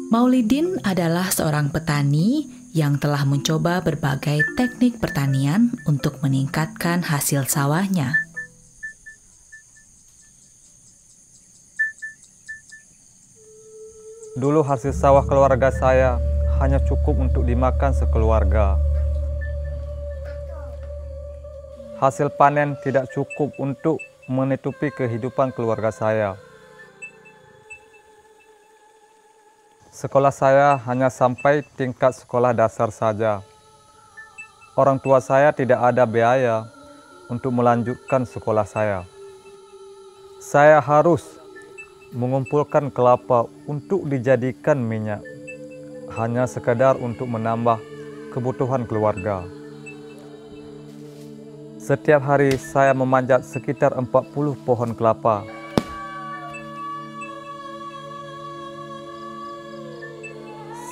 Maulidin adalah seorang petani yang telah mencoba berbagai teknik pertanian untuk meningkatkan hasil sawahnya. Dulu hasil sawah keluarga saya hanya cukup untuk dimakan sekeluarga. Hasil panen tidak cukup untuk menutupi kehidupan keluarga saya. Sekolah saya hanya sampai tingkat sekolah dasar saja. Orang tua saya tidak ada biaya untuk melanjutkan sekolah saya. Saya harus mengumpulkan kelapa untuk dijadikan minyak, hanya sekadar untuk menambah kebutuhan keluarga. Setiap hari saya memanjat sekitar 40 pohon kelapa.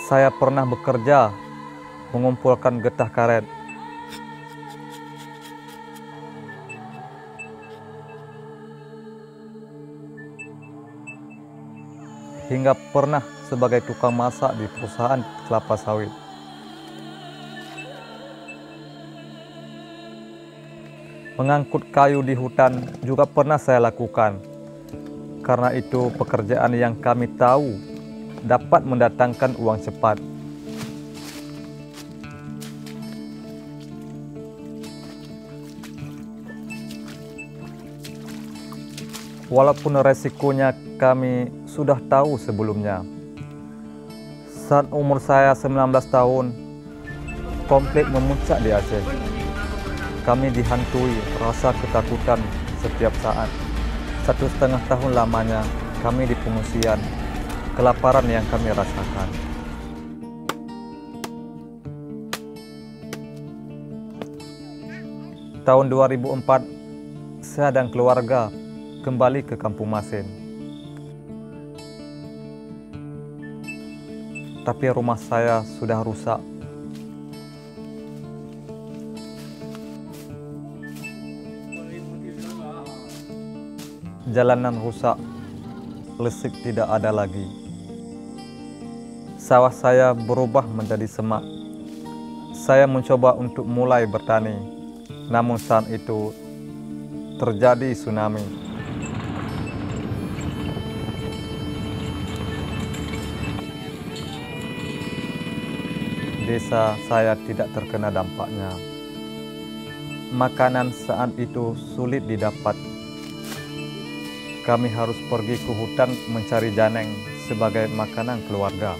Saya pernah bekerja mengumpulkan getah karet. Hingga pernah sebagai tukang masak di perusahaan kelapa sawit. Mengangkut kayu di hutan juga pernah saya lakukan. Karena itu pekerjaan yang kami tahu dapat mendatangkan uang cepat. Walaupun resikonya kami sudah tahu sebelumnya. Saat umur saya 19 tahun, konflik memuncak di Aceh. Kami dihantui rasa ketakutan setiap saat. 1,5 tahun lamanya kami di pengungsian, kelaparan yang kami rasakan. Tahun 2004, saya dan keluarga kembali ke Kampung Masin. Tapi rumah saya sudah rusak. Jalanan rusak, listrik tidak ada lagi. Sawah saya berubah menjadi semak. Saya mencoba untuk mulai bertani, namun saat itu terjadi tsunami. Desa saya tidak terkena dampaknya. Makanan saat itu sulit didapat. Kami harus pergi ke hutan mencari janeng sebagai makanan keluarga.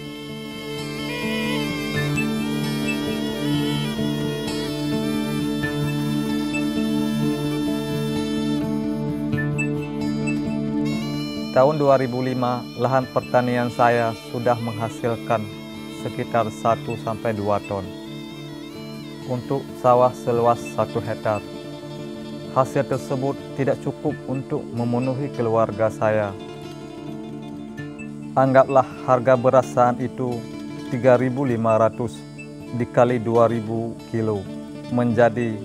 Tahun 2005, lahan pertanian saya sudah menghasilkan sekitar 1-2 ton untuk sawah seluas 1 hektar. Hasil tersebut tidak cukup untuk memenuhi keluarga saya. Anggaplah harga beras saat itu 3.500 dikali 2.000 kilo menjadi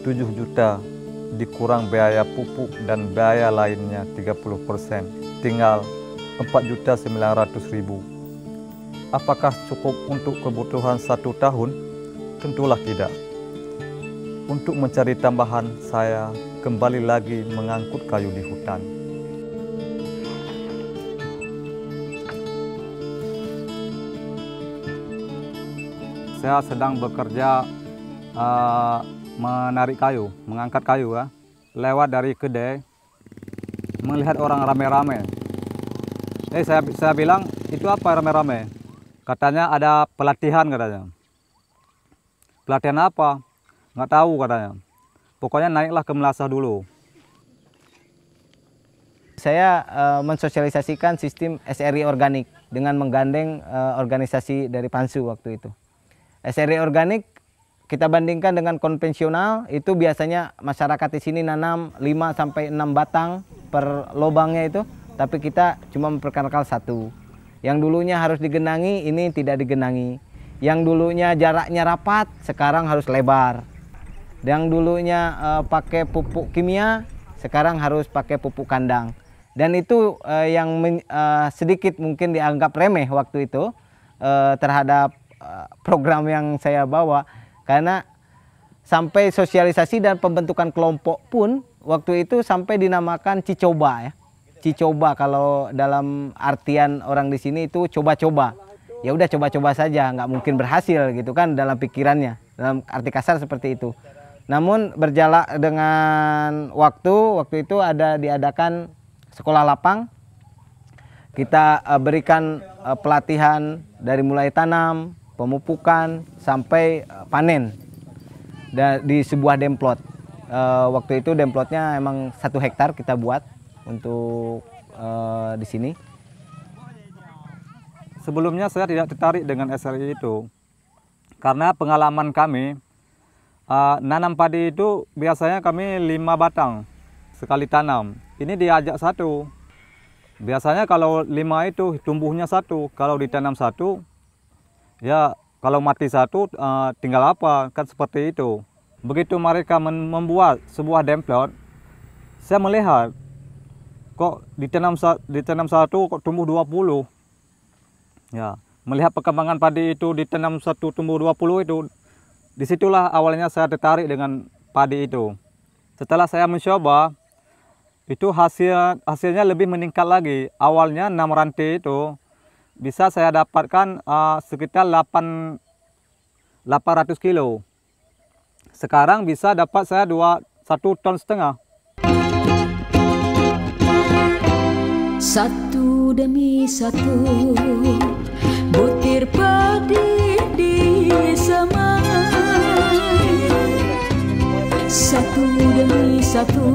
7 juta, dikurang biaya pupuk dan biaya lainnya 30%, tinggal 4.900.000. Apakah cukup untuk kebutuhan 1 tahun? Tentulah tidak. Untuk mencari tambahan, saya kembali lagi mengangkut kayu di hutan. Saya sedang bekerja menarik kayu, mengangkat kayu ya. Lewat dari kedai, melihat orang rame-rame. Saya bilang, itu apa rame-rame? Katanya ada pelatihan katanya. Pelatihan apa? Nggak tahu katanya. Pokoknya naiklah ke Melasah dulu. saya mensosialisasikan sistem SRI organik dengan menggandeng organisasi dari Pansu waktu itu. SRI organik kita bandingkan dengan konvensional, itu biasanya masyarakat di sini nanam 5-6 batang per lubangnya itu, tapi kita cuma memperkenalkan 1. Yang dulunya harus digenangi, ini tidak digenangi. Yang dulunya jaraknya rapat, sekarang harus lebar. Yang dulunya pakai pupuk kimia, sekarang harus pakai pupuk kandang. Dan itu yang sedikit mungkin dianggap remeh waktu itu terhadap program yang saya bawa. Karena sampai sosialisasi dan pembentukan kelompok pun waktu itu sampai dinamakan Cicoba ya. Cicoba kalau dalam artian orang di sini itu coba-coba. Ya udah coba-coba saja, nggak mungkin berhasil gitu kan dalam pikirannya. Dalam arti kasar seperti itu. Namun berjalan dengan waktu itu ada diadakan sekolah lapang. Kita berikan pelatihan dari mulai tanam, pemupukan sampai panen di sebuah demplot. Waktu itu demplotnya emang 1 hektar kita buat untuk di sini. Sebelumnya saya tidak tertarik dengan SRI itu karena pengalaman kami nanam padi itu biasanya kami 5 batang sekali tanam. Ini diajak 1. Biasanya kalau 5 itu tumbuhnya 1, kalau ditanam 1 ya kalau mati 1 tinggal apa, kan seperti itu. Begitu mereka membuat sebuah demplot, saya melihat kok ditanam 1 kok tumbuh 20. Ya, melihat perkembangan padi itu ditanam 1 tumbuh 20 itu, disitulah awalnya saya tertarik dengan padi itu. Setelah saya mencoba, itu hasilnya lebih meningkat lagi. Awalnya 6 rantai itu bisa saya dapatkan sekitar 800 kilo. Sekarang bisa dapat saya 1,5 ton. Satu demi satu butir padi disemai, satu demi satu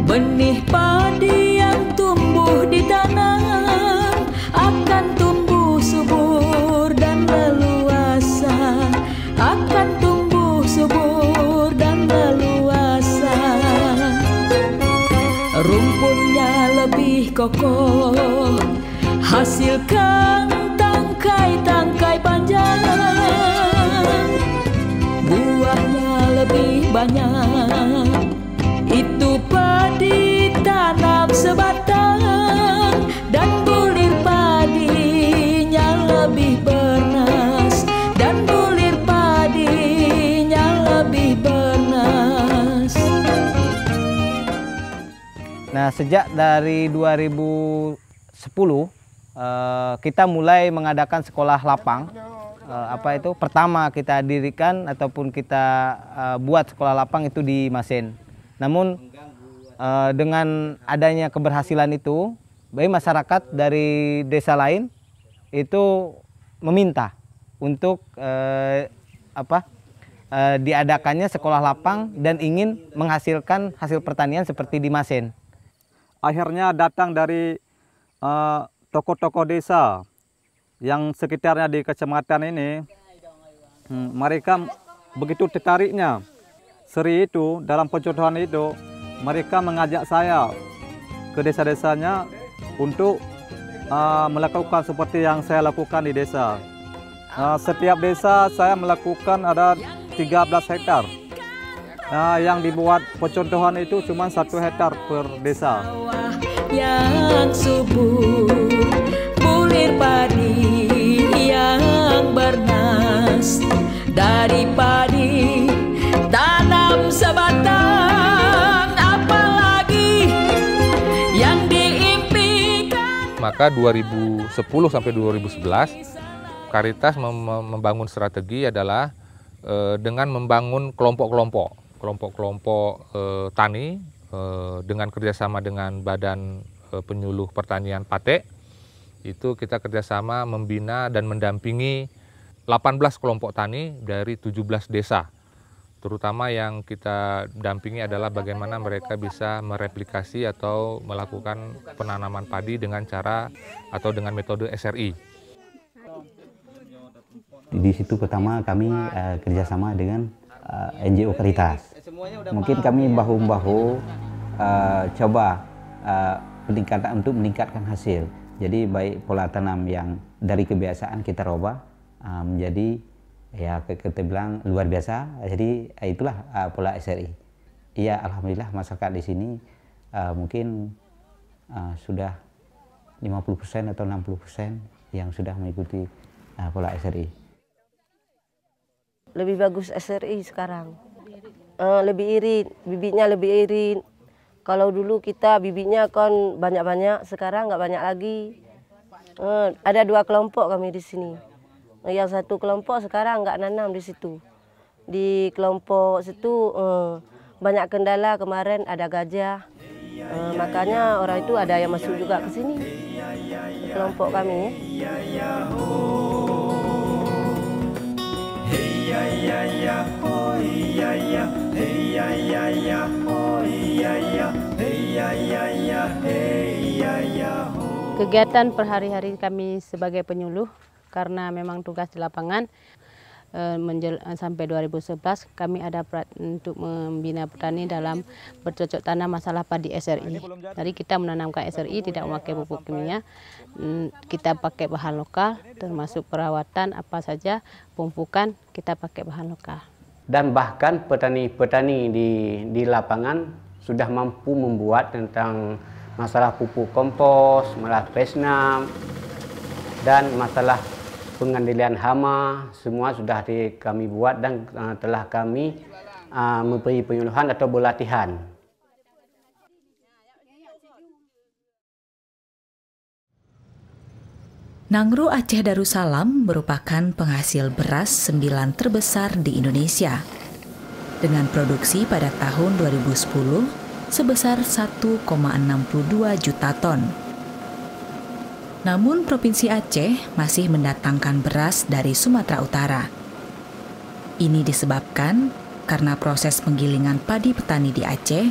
benih padi yang tumbuh di tanah akan tumbuh subur dan leluasa, akan tumbuh subur dan leluasa. Rumputnya lebih kokoh, hasilkan tangkai-tangkai panjang, buahnya lebih banyak. Itu padi tanam sebatang dan bulir padinya lebih bernas, dan bulir padinya lebih bernas. Nah, sejak dari 2010 kita mulai mengadakan sekolah lapang. Pertama kita dirikan ataupun kita buat sekolah lapang itu di Masen. Namun dengan adanya keberhasilan itu, bagi masyarakat dari desa lain itu meminta untuk diadakannya sekolah lapang dan ingin menghasilkan hasil pertanian seperti di Masen. Akhirnya datang dari tokoh-tokoh desa yang sekitarnya di kecamatan ini. Mereka begitu tertariknya SRI itu, dalam pencontohan itu mereka mengajak saya ke desa-desanya untuk melakukan seperti yang saya lakukan di desa. Setiap desa saya melakukan ada 13 hektar. Yang dibuat pencontohan itu cuma 1 hektar per desa. Yang subur, bulir padi yang bernas, dari padi tanam sebatang, apalagi yang diimpikan. Maka 2010 sampai 2011 Caritas membangun strategi adalah dengan membangun kelompok-kelompok tani dengan kerjasama dengan Badan Penyuluh Pertanian Pate. Itu kita kerjasama membina dan mendampingi 18 kelompok tani dari 17 desa. Terutama yang kita dampingi adalah bagaimana mereka bisa mereplikasi atau melakukan penanaman padi dengan cara atau dengan metode SRI. Di situ pertama kami kerjasama dengan NGO Caritas. Mungkin kami bahu-bahu coba peningkatan untuk meningkatkan hasil. Jadi baik pola tanam yang dari kebiasaan kita rubah menjadi ya kita bilang luar biasa. Jadi itulah pola SRI. Iya, alhamdulillah masyarakat di sini mungkin sudah 50% atau 60% yang sudah mengikuti pola SRI. Lebih bagus SRI sekarang. Lebih irit, bibitnya lebih irit. Kalau dulu kita bibitnya kan banyak-banyak, sekarang nggak banyak lagi. Ada 2 kelompok kami di sini. Yang satu kelompok sekarang nggak nanam di situ. Di kelompok situ banyak kendala, kemarin ada gajah. Makanya orang itu ada yang masuk juga ke sini. Kelompok kami ya. Kegiatan per hari-hari kami sebagai penyuluh, karena memang tugas di lapangan sampai 2011 kami ada untuk membina petani dalam bercocok tanam masalah padi SRI. Jadi kita menanamkan SRI tidak memakai pupuk kimia, kita pakai bahan lokal termasuk perawatan apa saja, pemupukan kita pakai bahan lokal. Dan bahkan petani-petani di lapangan sudah mampu membuat tentang masalah pupuk kompos, masalah pesnam, dan masalah pengendalian hama, semua sudah kami buat dan telah kami memberi penyuluhan atau berlatihan. Nangro Aceh Darussalam merupakan penghasil beras 9 terbesar di Indonesia. Dengan produksi pada tahun 2010 sebesar 1,62 juta ton. Namun Provinsi Aceh masih mendatangkan beras dari Sumatera Utara. Ini disebabkan karena proses penggilingan padi petani di Aceh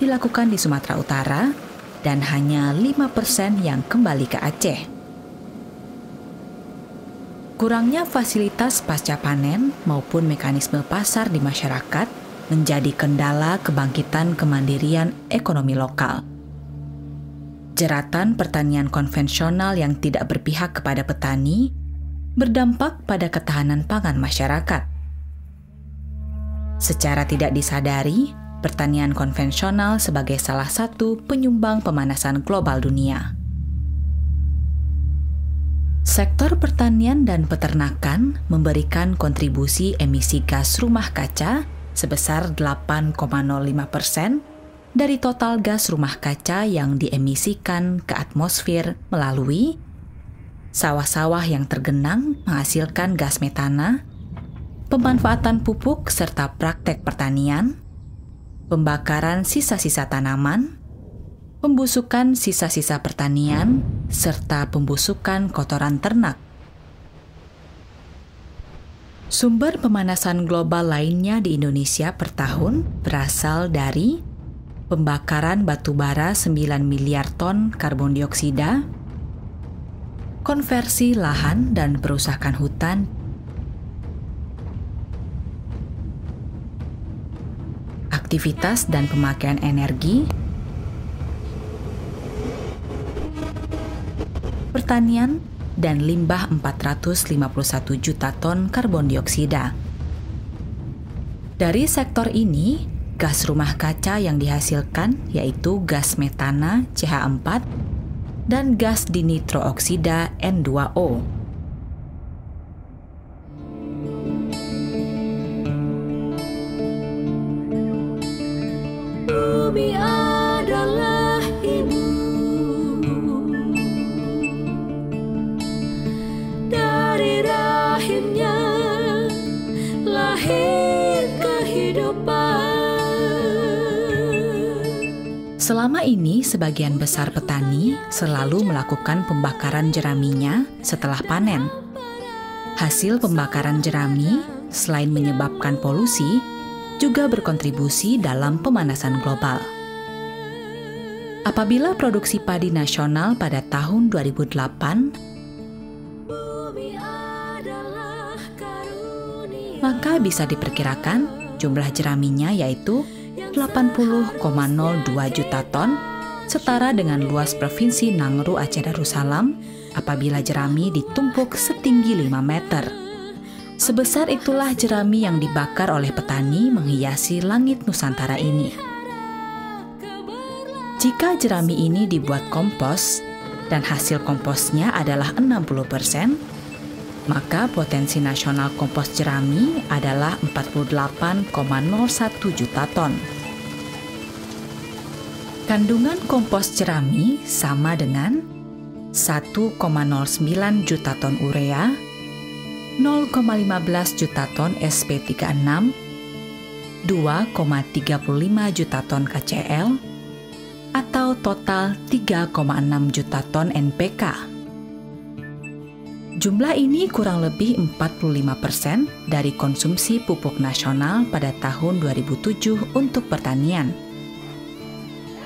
dilakukan di Sumatera Utara dan hanya 5% yang kembali ke Aceh. Kurangnya fasilitas pasca panen maupun mekanisme pasar di masyarakat menjadi kendala kebangkitan kemandirian ekonomi lokal. Jeratan pertanian konvensional yang tidak berpihak kepada petani berdampak pada ketahanan pangan masyarakat. Secara tidak disadari, pertanian konvensional sebagai salah satu penyumbang pemanasan global dunia. Sektor pertanian dan peternakan memberikan kontribusi emisi gas rumah kaca sebesar 8,05% dari total gas rumah kaca yang diemisikan ke atmosfer melalui sawah-sawah yang tergenang menghasilkan gas metana, pemanfaatan pupuk serta praktek pertanian, pembakaran sisa-sisa tanaman, pembusukan sisa-sisa pertanian, serta pembusukan kotoran ternak. Sumber pemanasan global lainnya di Indonesia per tahun berasal dari pembakaran batu bara 9 miliar ton karbon dioksida, konversi lahan dan perusakan hutan, aktivitas dan pemakaian energi, pertanian, dan limbah 451 juta ton karbon dioksida. Dari sektor ini, gas rumah kaca yang dihasilkan yaitu gas metana CH4 dan gas dinitrooksida N2O. Bumi adalah ibu, dari rahimnya lahir kehidupan. Selama ini, sebagian besar petani selalu melakukan pembakaran jeraminya setelah panen. Hasil pembakaran jerami, selain menyebabkan polusi, juga berkontribusi dalam pemanasan global. Apabila produksi padi nasional pada tahun 2008 maka bisa diperkirakan jumlah jeraminya yaitu 80,02 juta ton, setara dengan luas Provinsi Nangru Aceh Darussalam apabila jerami ditumpuk setinggi 5 meter. Sebesar itulah jerami yang dibakar oleh petani menghiasi langit Nusantara ini. Jika jerami ini dibuat kompos dan hasil komposnya adalah 60%, maka potensi nasional kompos jerami adalah 48,01 juta ton. Kandungan kompos jerami sama dengan 1,09 juta ton urea, 0,15 juta ton SP36, 2,35 juta ton KCl, atau total 3,6 juta ton NPK. Jumlah ini kurang lebih 45% dari konsumsi pupuk nasional pada tahun 2007 untuk pertanian.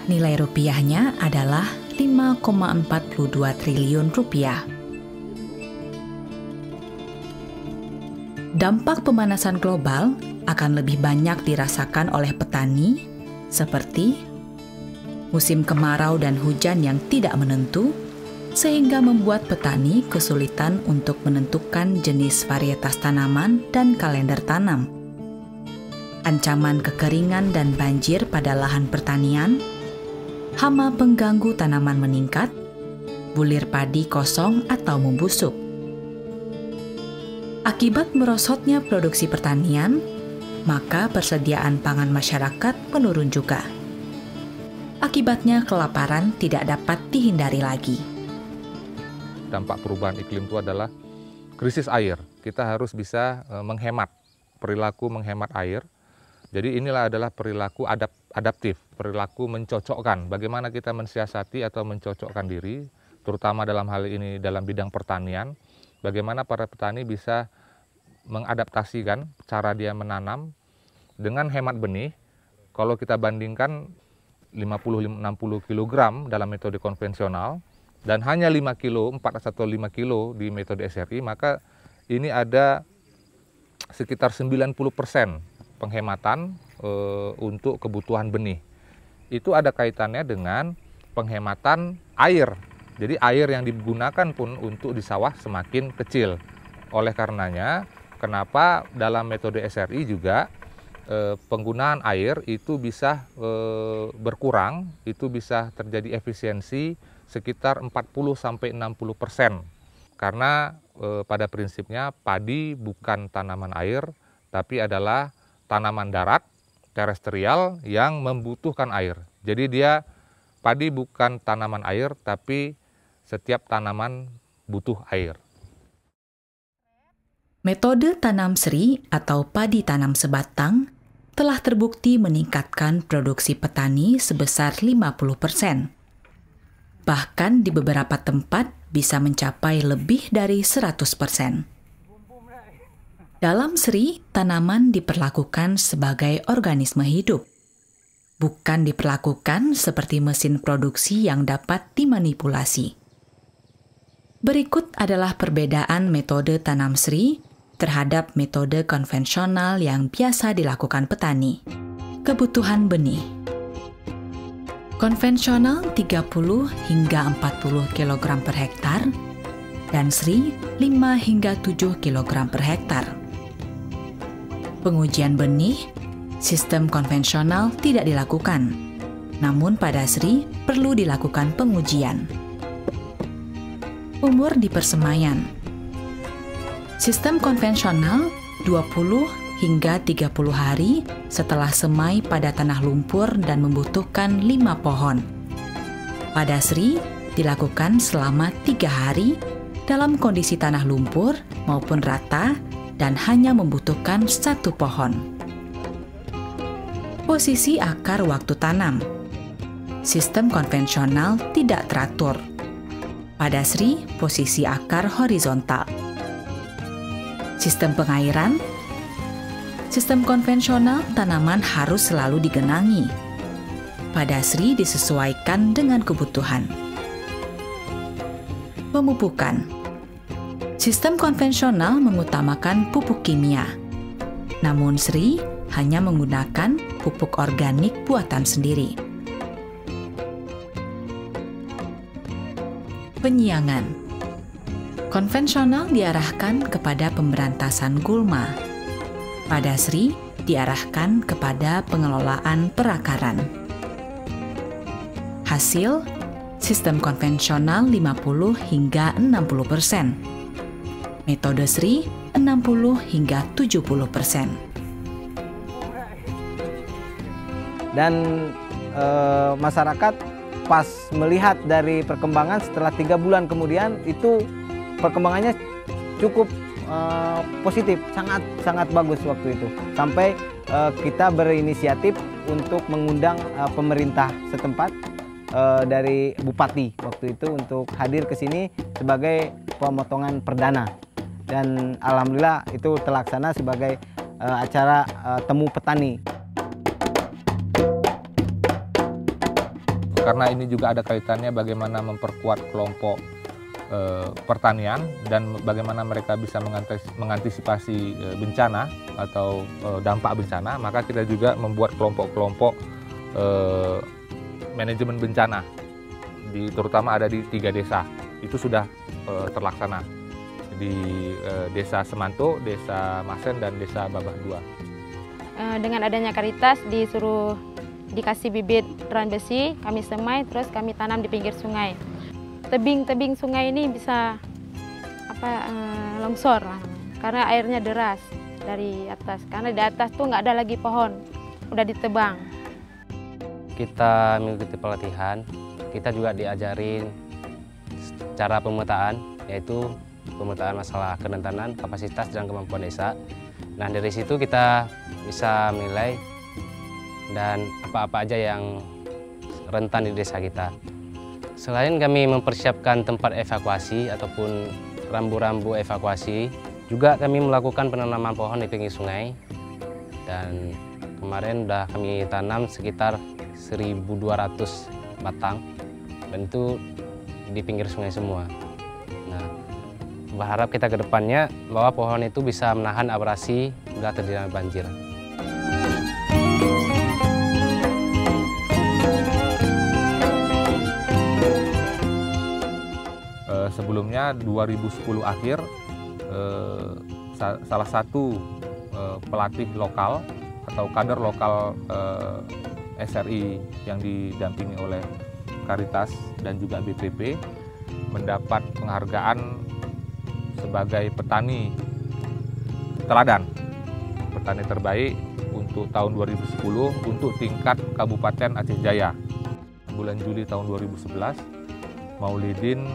Nilai rupiahnya adalah 5,42 triliun rupiah. Dampak pemanasan global akan lebih banyak dirasakan oleh petani, seperti musim kemarau dan hujan yang tidak menentu, sehingga membuat petani kesulitan untuk menentukan jenis varietas tanaman dan kalender tanam. Ancaman kekeringan dan banjir pada lahan pertanian, hama pengganggu tanaman meningkat, bulir padi kosong atau membusuk. Akibat merosotnya produksi pertanian, maka persediaan pangan masyarakat menurun juga. Akibatnya kelaparan tidak dapat dihindari lagi. Dampak perubahan iklim itu adalah krisis air. Kita harus bisa menghemat, perilaku menghemat air. Jadi inilah adalah perilaku adaptif, perilaku mencocokkan. Bagaimana kita mensiasati atau mencocokkan diri, terutama dalam hal ini dalam bidang pertanian. Bagaimana para petani bisa mengadaptasikan cara dia menanam dengan hemat benih. Kalau kita bandingkan 50-60 kg dalam metode konvensional, dan hanya 5 kilo, 4 atau 5 kilo di metode SRI, maka ini ada sekitar 90% penghematan untuk kebutuhan benih. Itu ada kaitannya dengan penghematan air. Jadi air yang digunakan pun untuk di sawah semakin kecil. Oleh karenanya, kenapa dalam metode SRI juga penggunaan air itu bisa berkurang, itu bisa terjadi efisiensi sekitar 40-60%. Karena pada prinsipnya padi bukan tanaman air, tapi adalah tanaman darat, terestrial yang membutuhkan air. Jadi padi bukan tanaman air, tapi setiap tanaman butuh air. Metode tanam seri atau padi tanam sebatang telah terbukti meningkatkan produksi petani sebesar 50%. Bahkan di beberapa tempat bisa mencapai lebih dari 100%. Dalam seri, tanaman diperlakukan sebagai organisme hidup, bukan diperlakukan seperti mesin produksi yang dapat dimanipulasi. Berikut adalah perbedaan metode tanam seri terhadap metode konvensional yang biasa dilakukan petani. Kebutuhan benih. Konvensional 30 hingga 40 kg per hektar, dan seri 5 hingga 7 kg per hektar. Pengujian benih, sistem konvensional tidak dilakukan, namun pada seri perlu dilakukan pengujian. Umur di persemaian. Sistem konvensional 20 hingga 30 hari setelah semai pada tanah lumpur dan membutuhkan 5 pohon. Pada seri dilakukan selama 3 hari dalam kondisi tanah lumpur maupun rata dan hanya membutuhkan 1 pohon. Posisi akar waktu tanam. Sistem konvensional tidak teratur. Pada seri, posisi akar horizontal. Sistem pengairan. Sistem konvensional tanaman harus selalu digenangi. Pada Sri disesuaikan dengan kebutuhan. Pemupukan. Sistem konvensional mengutamakan pupuk kimia. Namun Sri hanya menggunakan pupuk organik buatan sendiri. Penyiangan. Konvensional diarahkan kepada pemberantasan gulma. Pada Sri diarahkan kepada pengelolaan perakaran. Hasil, sistem konvensional 50 hingga 60%. Metode Sri 60 hingga 70%. Dan masyarakat pas melihat dari perkembangan setelah 3 bulan kemudian itu perkembangannya cukup positif, sangat bagus waktu itu. Sampai kita berinisiatif untuk mengundang pemerintah setempat dari bupati waktu itu untuk hadir ke sini sebagai pemotongan perdana. Dan alhamdulillah itu terlaksana sebagai acara temu petani. Karena ini juga ada kaitannya bagaimana memperkuat kelompok pertanian dan bagaimana mereka bisa mengantisipasi bencana atau dampak bencana, maka kita juga membuat kelompok-kelompok manajemen bencana, terutama ada di 3 desa. Itu sudah terlaksana di Desa Semanto, Desa Masen, dan Desa Babah II. Dengan adanya Karitas dikasih bibit ran besi, kami semai, terus kami tanam di pinggir sungai. Tebing-tebing sungai ini bisa longsor lah, karena airnya deras dari atas. Karena di atas tuh nggak ada lagi pohon, udah ditebang. Kita mengikuti pelatihan, kita juga diajarin cara pemetaan, yaitu pemetaan masalah kerentanan, kapasitas, dan kemampuan desa. Nah, dari situ kita bisa menilai dan apa-apa aja yang rentan di desa kita. Selain kami mempersiapkan tempat evakuasi ataupun rambu-rambu evakuasi, juga kami melakukan penanaman pohon di pinggir sungai. Dan kemarin sudah kami tanam sekitar 1.200 batang, dan itu di pinggir sungai semua. Nah, berharap kita ke depannya bahwa pohon itu bisa menahan abrasi bila terjadi banjir. Sebelumnya 2010 akhir salah satu pelatih lokal atau kader lokal SRI yang didampingi oleh Karitas dan juga BPP mendapat penghargaan sebagai petani teladan, petani terbaik untuk tahun 2010 untuk tingkat Kabupaten Aceh Jaya. Bulan Juli tahun 2011, Maulidin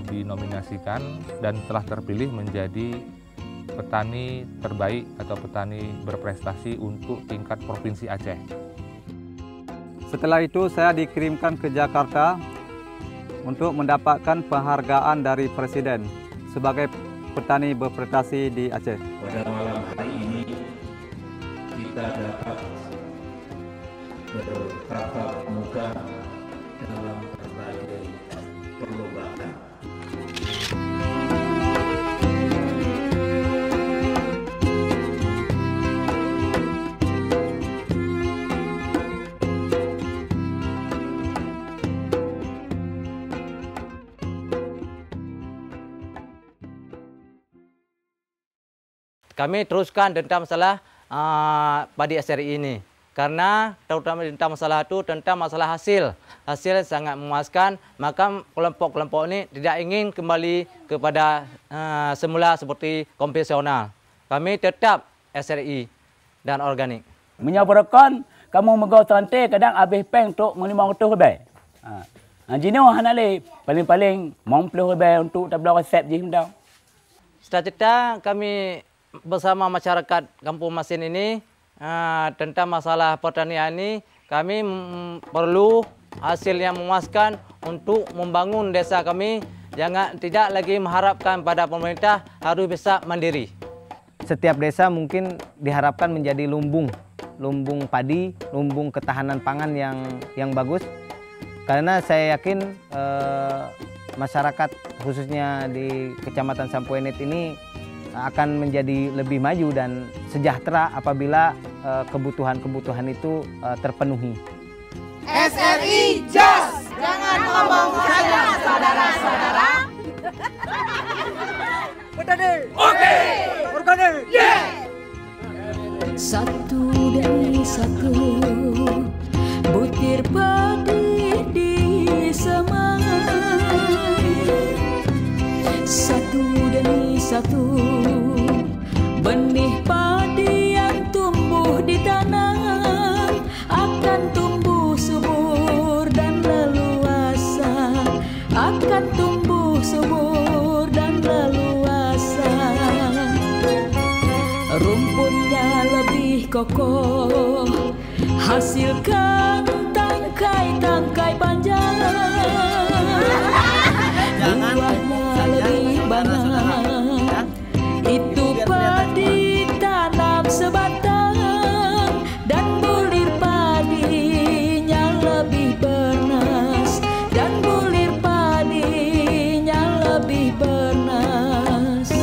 dinominasikan dan telah terpilih menjadi petani terbaik atau petani berprestasi untuk tingkat Provinsi Aceh. Setelah itu saya dikirimkan ke Jakarta untuk mendapatkan penghargaan dari Presiden sebagai petani berprestasi di Aceh. Pada malam hari ini kita dapat bertatap muka dalam berbagai perlombaan. Kami teruskan tentang masalah padi SRI ini. Karena terutama tentang masalah itu, tentang masalah hasil. Hasil sangat memuaskan, maka kelompok-kelompok ini tidak ingin kembali kepada semula seperti konvensional. Kami tetap SRI dan organik. Menyabarakan, kamu megau santai kadang habis peng untuk 500 lebih. Jino hanale paling-paling 50 lebih untuk tabla resep je dah. Cita-cita kami bersama masyarakat Kampung Masin ini tentang masalah pertanian ini, kami perlu hasil yang memuaskan untuk membangun desa kami. Tidak lagi mengharapkan pada pemerintah, harus bisa mandiri. setiap desa mungkin diharapkan menjadi lumbung padi, lumbung ketahanan pangan yang bagus. Karena saya yakin masyarakat khususnya di Kecamatan Sampoenet ini akan menjadi lebih maju dan sejahtera apabila kebutuhan-kebutuhan itu terpenuhi. SRI Jos! Jangan ngomong saja, saudara-saudara. Petani! Oke! Organik! Yeah! Satu demi satu butir padi disemai, satu demi satu benih padi yang tumbuh di tanah akan tumbuh subur dan leluasa, akan tumbuh subur dan leluasa. Rumputnya lebih kokoh, hasilkan tangkai-tangkai panjang. Buahnya lebih banyak, itu padi tanam sebatang, dan bulir padinya lebih bernas, dan bulir padinya lebih bernas.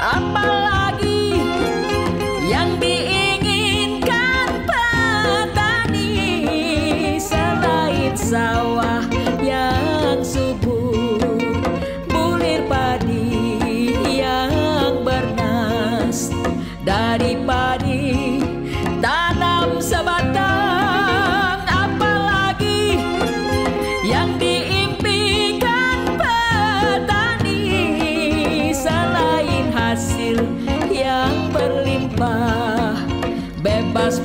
Apalagi yang diinginkan petani selain sawah yang subur, bulir padi yang bernas, dari padi tanam sebatang. Apalagi yang diimpikan petani selain hasil yang berlimpah, bebas